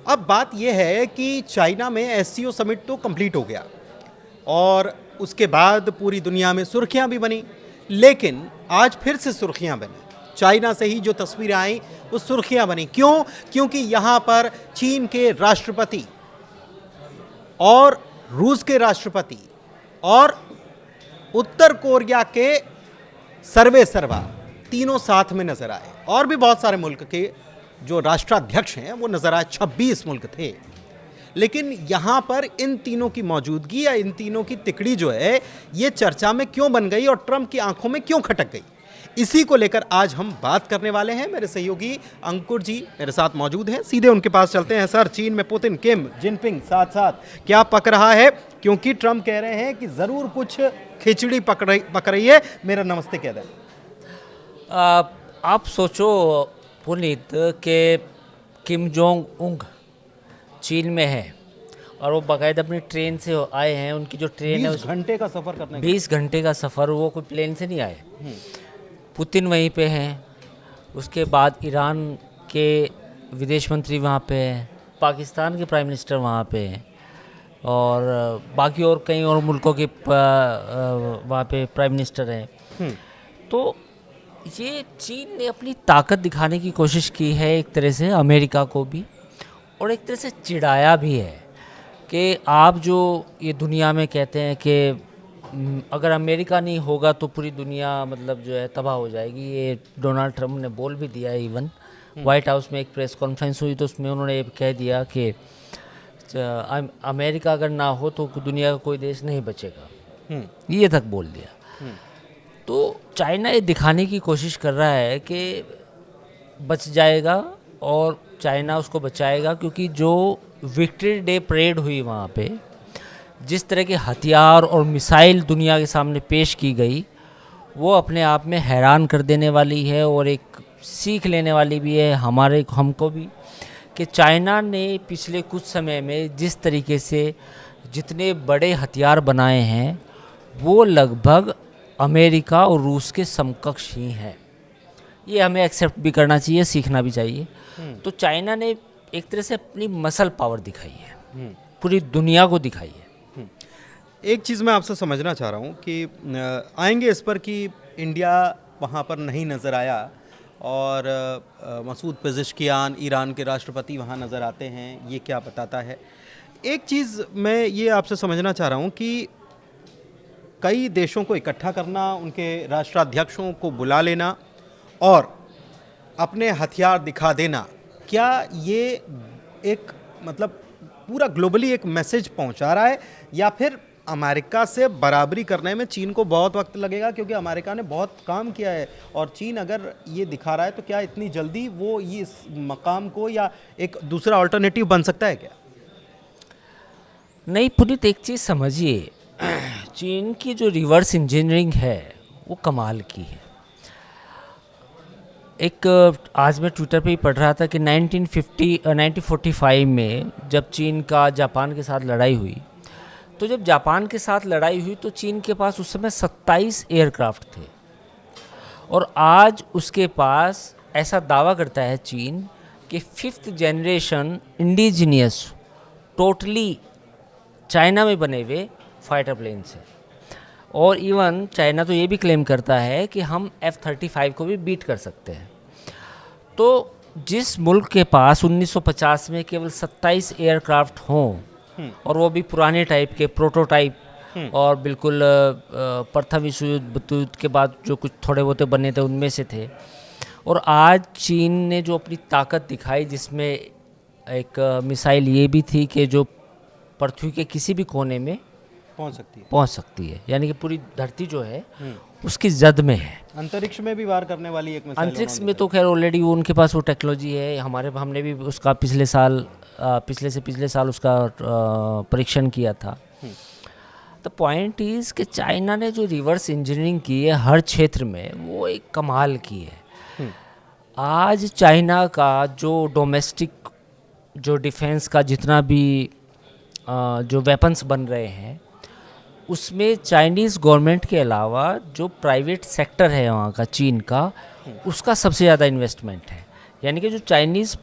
अब बात यह है कि चाइना में एससीओ समिट तो कंप्लीट हो गया और उसके बाद पूरी दुनिया में सुर्खियां भी बनी, लेकिन आज फिर से सुर्खियां बनी। चाइना से ही जो तस्वीरें आई वो सुर्खियां बनी। क्यों? क्योंकि यहाँ पर चीन के राष्ट्रपति और रूस के राष्ट्रपति और उत्तर कोरिया के सर्वेसर्वा तीनों साथ में नजर आए, और भी बहुत सारे मुल्क के जो राष्ट्राध्यक्ष हैं वो नजर आए। 26 मुल्क थे, लेकिन यहाँ पर इन तीनों की मौजूदगी या इन तीनों की तिकड़ी जो है ये चर्चा में क्यों बन गई और ट्रंप की आंखों में क्यों खटक गई, इसी को लेकर आज हम बात करने वाले हैं। मेरे सहयोगी अंकुर जी मेरे साथ मौजूद हैं, सीधे उनके पास चलते हैं। सर, चीन में पुतिन, किम, जिनपिंग साथ साथ क्या पक रहा है? क्योंकि ट्रंप कह रहे हैं कि जरूर कुछ खिचड़ी पक रही है। मेरा नमस्ते कह दें। आप सोचो पुनीत के किम जोंग उंग चीन में है और वो बाकायदा अपनी ट्रेन से आए हैं। उनकी जो ट्रेन है 20 घंटे का सफ़र करने 20 घंटे का सफ़र, वो कोई प्लेन से नहीं आए। पुतिन वहीं पे हैं, उसके बाद ईरान के विदेश मंत्री वहाँ पे हैं, पाकिस्तान के प्राइम मिनिस्टर वहाँ पे हैं और बाकी और कई और मुल्कों के वहाँ पे प्राइम मिनिस्टर हैं। तो ये चीन ने अपनी ताकत दिखाने की कोशिश की है एक तरह से अमेरिका को भी, और एक तरह से चिढ़ाया भी है कि आप जो ये दुनिया में कहते हैं कि अगर अमेरिका नहीं होगा तो पूरी दुनिया मतलब जो है तबाह हो जाएगी। ये डोनाल्ड ट्रंप ने बोल भी दिया है। इवन वाइट हाउस में एक प्रेस कॉन्फ्रेंस हुई तो उसमें उन्होंने ये कह दिया कि अमेरिका अगर ना हो तो दुनिया का कोई देश नहीं बचेगा, ये तक बोल दिया। तो चाइना ये दिखाने की कोशिश कर रहा है कि बच जाएगा और चाइना उसको बचाएगा, क्योंकि जो विक्ट्री डे परेड हुई वहाँ पे, जिस तरह के हथियार और मिसाइल दुनिया के सामने पेश की गई, वो अपने आप में हैरान कर देने वाली है और एक सीख लेने वाली भी है हमको भी, कि चाइना ने पिछले कुछ समय में जिस तरीके से जितने बड़े हथियार बनाए हैं वो लगभग अमेरिका और रूस के समकक्ष ही हैं। ये हमें एक्सेप्ट भी करना चाहिए, सीखना भी चाहिए। तो चाइना ने एक तरह से अपनी मसल पावर दिखाई है, पूरी दुनिया को दिखाई है। एक चीज़ मैं आपसे समझना चाह रहा हूँ कि आएंगे इस पर कि इंडिया वहाँ पर नहीं नज़र आया और मसूद पेज़ेश्कियान ईरान के राष्ट्रपति वहाँ नज़र आते हैं, ये क्या बताता है? एक चीज़ मैं ये आपसे समझना चाह रहा हूँ कि कई देशों को इकट्ठा करना, उनके राष्ट्राध्यक्षों को बुला लेना और अपने हथियार दिखा देना, क्या ये एक मतलब पूरा ग्लोबली एक मैसेज पहुंचा रहा है, या फिर अमेरिका से बराबरी करने में चीन को बहुत वक्त लगेगा? क्योंकि अमेरिका ने बहुत काम किया है और चीन अगर ये दिखा रहा है तो क्या इतनी जल्दी वो ये इस मकाम को या एक दूसरा अल्टरनेटिव बन सकता है क्या? नहीं पुनीत, एक चीज़ समझिए, चीन की जो रिवर्स इंजीनियरिंग है वो कमाल की है। एक आज मैं ट्विटर पे ही पढ़ रहा था कि 1945 में जब चीन का जापान के साथ लड़ाई हुई, तो जब जापान के साथ लड़ाई हुई तो चीन के पास उस समय 27 एयरक्राफ्ट थे, और आज उसके पास, ऐसा दावा करता है चीन, कि 5th generation indigenous totally China में बने हुए फाइटर प्लेन से। और इवन चाइना तो ये भी क्लेम करता है कि हम F-35 को भी बीट कर सकते हैं। तो जिस मुल्क के पास 1950 में केवल 27 एयरक्राफ्ट हों, और वो भी पुराने टाइप के प्रोटोटाइप, और बिल्कुल प्रथम विश्व युद्ध के बाद जो कुछ थोड़े बहुते बने थे उनमें से थे, और आज चीन ने जो अपनी ताकत दिखाई, जिसमें एक मिसाइल ये भी थी कि जो पृथ्वी के किसी भी कोने में पहुंच सकती है, यानी कि पूरी धरती जो है उसकी जद में है। अंतरिक्ष में भी वार करने वाली एक मिसाइल, अंतरिक्ष में तो खैर ऑलरेडी उनके पास वो टेक्नोलॉजी है। हमने भी उसका पिछले साल उसका परीक्षण किया था। द पॉइंट इज़ कि चाइना ने जो रिवर्स इंजीनियरिंग की है हर क्षेत्र में, वो एक कमाल की है। आज चाइना का जो डोमेस्टिक जो डिफेंस का जितना भी जो वेपन्स बन रहे हैं, उसमें चाइनीज़ गवर्नमेंट के अलावा जो प्राइवेट सेक्टर है वहाँ का, चीन का, उसका सबसे ज़्यादा इन्वेस्टमेंट है। यानी कि जो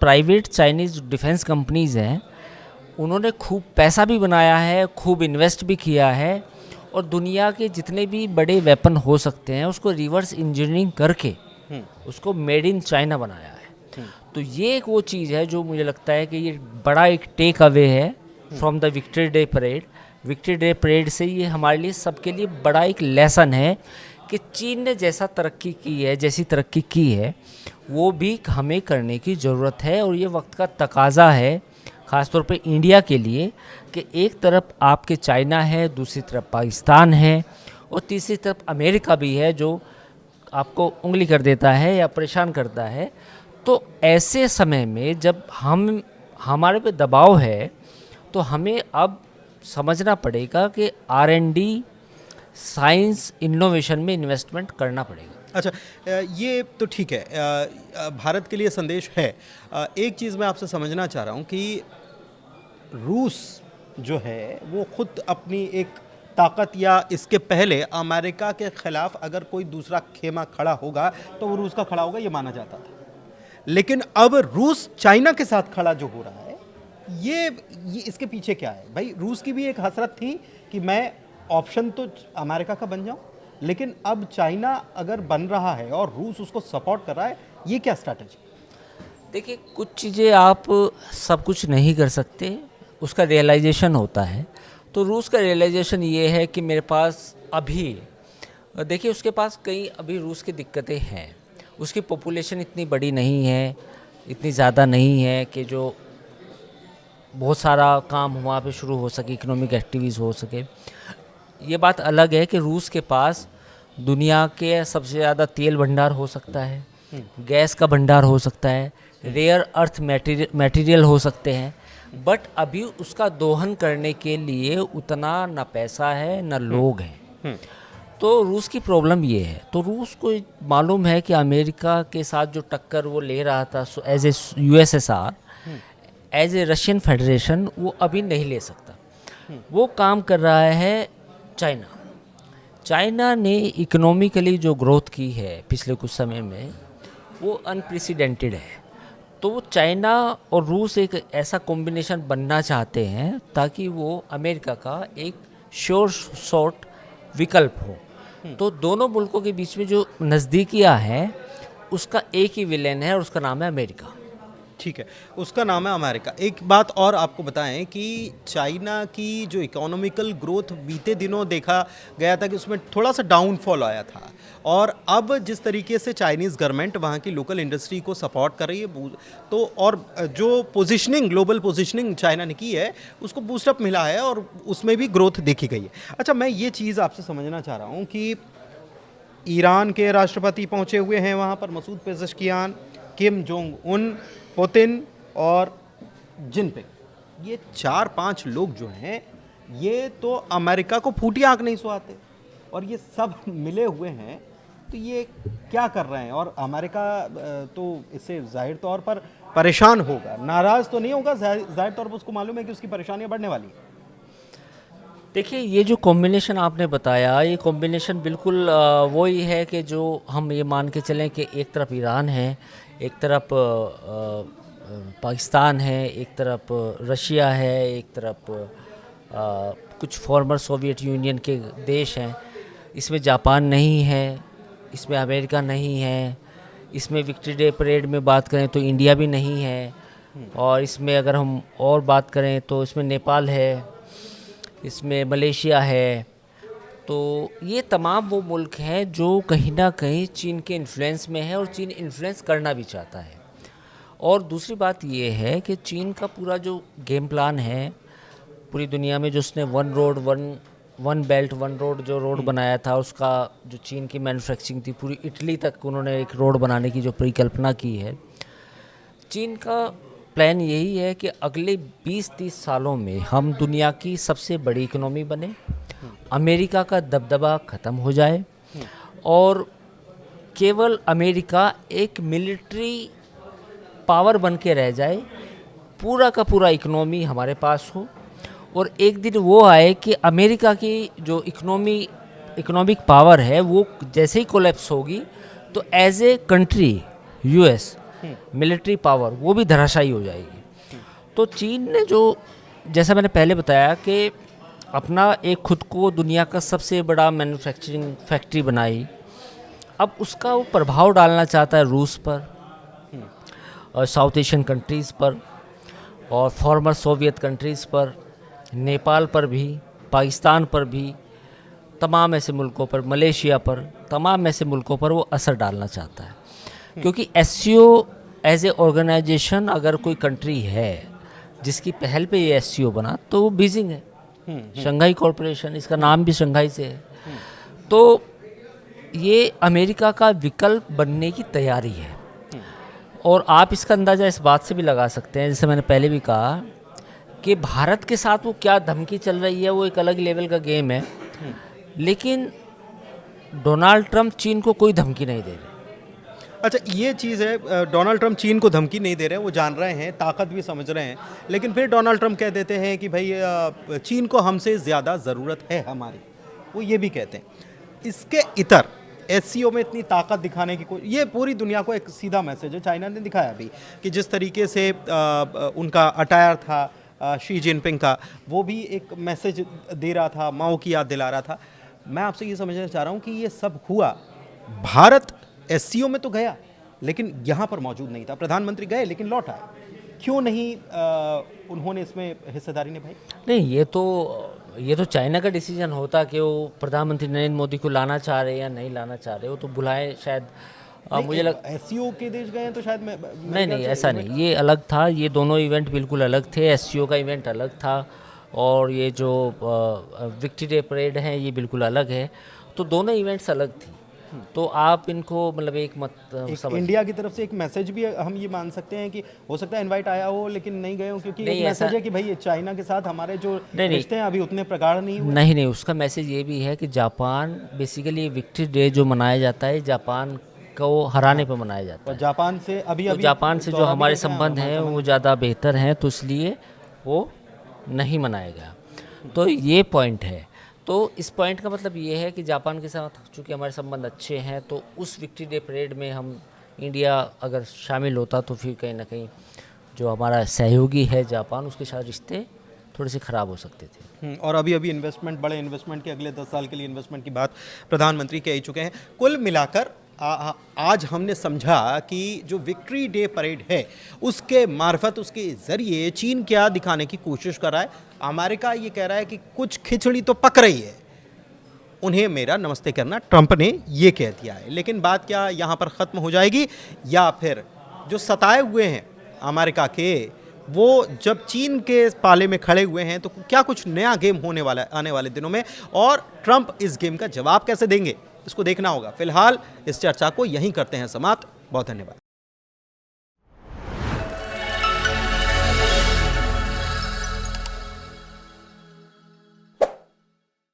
प्राइवेट चाइनीज़ डिफेंस कंपनीज़ हैं, उन्होंने खूब पैसा भी बनाया है, खूब इन्वेस्ट भी किया है, और दुनिया के जितने भी बड़े वेपन हो सकते हैं उसको रिवर्स इंजीनियरिंग करके उसको मेड इन चाइना बनाया है। तो ये एक वो चीज़ है जो मुझे लगता है कि ये बड़ा एक टेक अवे है from the victory day parade. Victory day parade से ये हमारे लिए सबके लिए बड़ा एक लेसन है कि चीन ने जैसा तरक्की की है, जैसी तरक्की की है, वो भी हमें करने की ज़रूरत है। और ये वक्त का तकाजा है ख़ासतौर पे इंडिया के लिए कि एक तरफ आपके चाइना है, दूसरी तरफ पाकिस्तान है, और तीसरी तरफ अमेरिका भी है जो आपको उंगली कर देता है या परेशान करता है। तो ऐसे समय में जब हमारे पे दबाव है तो हमें अब समझना पड़ेगा कि R&D, साइंस, इनोवेशन में इन्वेस्टमेंट करना पड़ेगा। अच्छा, ये तो ठीक है, भारत के लिए संदेश है। एक चीज़ मैं आपसे समझना चाह रहा हूँ कि रूस जो है वो खुद अपनी एक ताकत, या इसके पहले अमेरिका के ख़िलाफ़ अगर कोई दूसरा खेमा खड़ा होगा तो वो रूस का खड़ा होगा, ये माना जाता था। लेकिन अब रूस चाइना के साथ खड़ा जो हो रहा है, ये इसके पीछे क्या है भाई? रूस की भी एक हसरत थी कि मैं ऑप्शन तो अमेरिका का बन जाऊं, लेकिन अब चाइना अगर बन रहा है और रूस उसको सपोर्ट कर रहा है, ये क्या स्ट्रैटेजी? देखिए, कुछ चीज़ें आप सब कुछ नहीं कर सकते, उसका रियलाइजेशन होता है। तो रूस का रियलाइजेशन ये है कि मेरे पास अभी, देखिए उसके पास कई अभी रूस की दिक्कतें हैं। उसकी पॉपुलेशन इतनी बड़ी नहीं है, इतनी ज़्यादा नहीं है कि जो बहुत सारा काम वहाँ पे शुरू हो सके, इकोनॉमिक एक्टिविटीज़ हो सके। ये बात अलग है कि रूस के पास दुनिया के सबसे ज़्यादा तेल भंडार हो सकता है, गैस का भंडार हो सकता है, रेयर अर्थ मटेरियल हो सकते हैं, बट अभी उसका दोहन करने के लिए उतना ना पैसा है ना लोग हैं। तो रूस की प्रॉब्लम ये है। तो रूस को मालूम है कि अमेरिका के साथ जो टक्कर वो ले रहा था as a USSR, as a Russian federation, वो अभी नहीं ले सकता। वो काम कर रहा है चाइना। चाइना ने इकोनॉमिकली जो ग्रोथ की है पिछले कुछ समय में, वो अनप्रेसिडेंटेड है। तो वो चाइना और रूस एक ऐसा कॉम्बिनेशन बनना चाहते हैं ताकि वो अमेरिका का एक श्योर शॉट विकल्प हो। तो दोनों मुल्कों के बीच में जो नज़दीकियाँ हैं, उसका एक ही विलेन है और उसका नाम है अमेरिका। ठीक है, उसका नाम है अमेरिका। एक बात और आपको बताएं कि चाइना की जो इकोनॉमिकल ग्रोथ बीते दिनों देखा गया था कि उसमें थोड़ा सा डाउनफॉल आया था, और अब जिस तरीके से चाइनीज़ गवर्नमेंट वहाँ की लोकल इंडस्ट्री को सपोर्ट कर रही है, तो और जो पोजीशनिंग, ग्लोबल पोजीशनिंग चाइना ने की है, उसको बूस्टअप मिला है और उसमें भी ग्रोथ देखी गई है। अच्छा, मैं ये चीज़ आपसे समझना चाह रहा हूँ कि ईरान के राष्ट्रपति पहुँचे हुए हैं वहाँ पर, Masoud Pezeshkian, Kim Jong Un, Putin और जिनपिंग, ये 4-5 लोग जो हैं, ये तो अमेरिका को फूटी आंख नहीं सुहाते, और ये सब मिले हुए हैं। तो ये क्या कर रहे हैं? और अमेरिका तो इससे जाहिर तौर पर परेशान होगा, नाराज़ तो नहीं होगा, जाहिर तौर पर उसको मालूम है कि उसकी परेशानियां बढ़ने वाली हैं। देखिए, ये जो कॉम्बिनेशन आपने बताया, ये कॉम्बिनेशन बिल्कुल वही है कि जो हम ये मान के चलें कि एक तरफ ईरान है, एक तरफ पाकिस्तान है, एक तरफ रशिया है, एक तरफ कुछ फॉर्मर सोवियत यूनियन के देश हैं। इसमें जापान नहीं है, इसमें अमेरिका नहीं है, इसमें विक्ट्री डे परेड में बात करें तो इंडिया भी नहीं है, और इसमें अगर हम और बात करें तो इसमें नेपाल है, इसमें मलेशिया है। तो ये तमाम वो मुल्क हैं जो कहीं ना कहीं चीन के इन्फ्लुएंस में है, और चीन इन्फ्लुएंस करना भी चाहता है। और दूसरी बात ये है कि चीन का पूरा जो गेम प्लान है पूरी दुनिया में, जो उसने वन बेल्ट वन रोड जो रोड बनाया था, उसका जो चीन की मैन्युफैक्चरिंग थी, पूरी इटली तक उन्होंने एक रोड बनाने की जो परिकल्पना की है, चीन का प्लान यही है कि अगले 20-30 सालों में हम दुनिया की सबसे बड़ी इकोनॉमी बने, अमेरिका का दबदबा ख़त्म हो जाए, और केवल अमेरिका एक मिलिट्री पावर बन के रह जाए, पूरा का पूरा इकोनॉमी हमारे पास हो। और एक दिन वो आए कि अमेरिका की जो इकोनॉमिक पावर है वो जैसे ही कोलैप्स होगी, तो as a country US military power, वो भी धराशायी हो जाएगी। तो चीन ने जो, जैसा मैंने पहले बताया कि अपना एक खुद को दुनिया का सबसे बड़ा मैन्युफैक्चरिंग फैक्ट्री बनाई, अब उसका वो प्रभाव डालना चाहता है रूस पर और साउथ एशियन कंट्रीज़ पर और फॉर्मर सोवियत कंट्रीज़ पर, नेपाल पर भी, पाकिस्तान पर भी, तमाम ऐसे मुल्कों पर, मलेशिया पर, तमाम ऐसे मुल्कों पर वो असर डालना चाहता है। क्योंकि एससीओ एज ए ऑर्गेनाइजेशन अगर कोई कंट्री है जिसकी पहल पे ये एससीओ बना तो वो बीजिंग है, शंघाई कॉरपोरेशन, इसका नाम भी शंघाई से है। तो ये अमेरिका का विकल्प बनने की तैयारी है। और आप इसका अंदाज़ा इस बात से भी लगा सकते हैं, जैसे मैंने पहले भी कहा कि भारत के साथ वो क्या धमकी चल रही है, वो एक अलग लेवल का गेम है। लेकिन डोनाल्ड ट्रंप चीन को कोई धमकी नहीं दे रहे। अच्छा, ये चीज़ है, डोनाल्ड ट्रंप चीन को धमकी नहीं दे रहे हैं, वो जान रहे हैं, ताकत भी समझ रहे हैं, लेकिन फिर डोनाल्ड ट्रंप कह देते हैं कि भाई चीन को हमसे ज़्यादा ज़रूरत है हमारी, वो ये भी कहते हैं। इसके इतर एससीओ में इतनी ताकत दिखाने की ये पूरी दुनिया को एक सीधा मैसेज है। चाइना ने दिखाया भी कि जिस तरीके से उनका अटायर था शी जिनपिंग का, वो भी एक मैसेज दे रहा था, माओ की याद दिला रहा था। मैं आपसे ये समझना चाह रहा हूँ कि ये सब हुआ, भारत एससीओ में तो गया लेकिन यहाँ पर मौजूद नहीं था, प्रधानमंत्री गए लेकिन लौट आए, क्यों नहीं उन्होंने इसमें हिस्सेदारी निभाई? नहीं, ये तो चाइना का डिसीजन होता कि वो प्रधानमंत्री नरेंद्र मोदी को लाना चाह रहे हैं या नहीं लाना चाह रहे, वो तो बुलाए शायद। मुझे एससीओ के देश गए हैं तो शायद नहीं, ऐसा नहीं, ये अलग था, ये दोनों इवेंट बिल्कुल अलग थे। एससीओ का इवेंट अलग था और ये जो विक्ट्री डे परेड है ये बिल्कुल अलग है, तो दोनों इवेंट्स अलग थी। तो आप इनको मतलब एक इंडिया की तरफ से एक मैसेज भी हम ये मान सकते हैं कि हो सकता है इनवाइट आया हो लेकिन नहीं गए हो, क्योंकि एक मैसेज है कि भाई चाइना के साथ हमारे जो रिश्ते हैं अभी उतने प्रगाढ़ नहीं हुए। नहीं, उसका मैसेज ये भी है कि जापान बेसिकली विक्ट्री डे जो मनाया जाता है जापान को हराने पर मनाया जाता है। जापान से अभी जापान से जो हमारे संबंध हैं वो ज़्यादा बेहतर हैं, तो इसलिए वो नहीं मनाया गया। तो ये पॉइंट है। तो इस पॉइंट का मतलब ये है कि जापान के साथ चूँकि हमारे संबंध अच्छे हैं, तो उस विक्ट्री डे परेड में हम इंडिया अगर शामिल होता तो फिर कहीं ना कहीं जो हमारा सहयोगी है जापान, उसके साथ रिश्ते थोड़े से ख़राब हो सकते थे। और अभी इन्वेस्टमेंट, बड़े इन्वेस्टमेंट के अगले 10 साल के लिए इन्वेस्टमेंट की बात प्रधानमंत्री कह ही चुके हैं। कुल मिलाकर आज हमने समझा कि जो विक्ट्री डे परेड है उसके मार्फत, उसके ज़रिए चीन क्या दिखाने की कोशिश कर रहा है। अमेरिका ये कह रहा है कि कुछ खिचड़ी तो पक रही है, उन्हें मेरा नमस्ते करना, ट्रंप ने ये कह दिया है। लेकिन बात क्या यहाँ पर ख़त्म हो जाएगी, या फिर जो सताए हुए हैं अमेरिका के, वो जब चीन के पाले में खड़े हुए हैं तो क्या कुछ नया गेम होने वाला है आने वाले दिनों में, और ट्रंप इस गेम का जवाब कैसे देंगे, इसको देखना होगा। फिलहाल इस चर्चा को यहीं करते हैं समाप्त। बहुत धन्यवाद।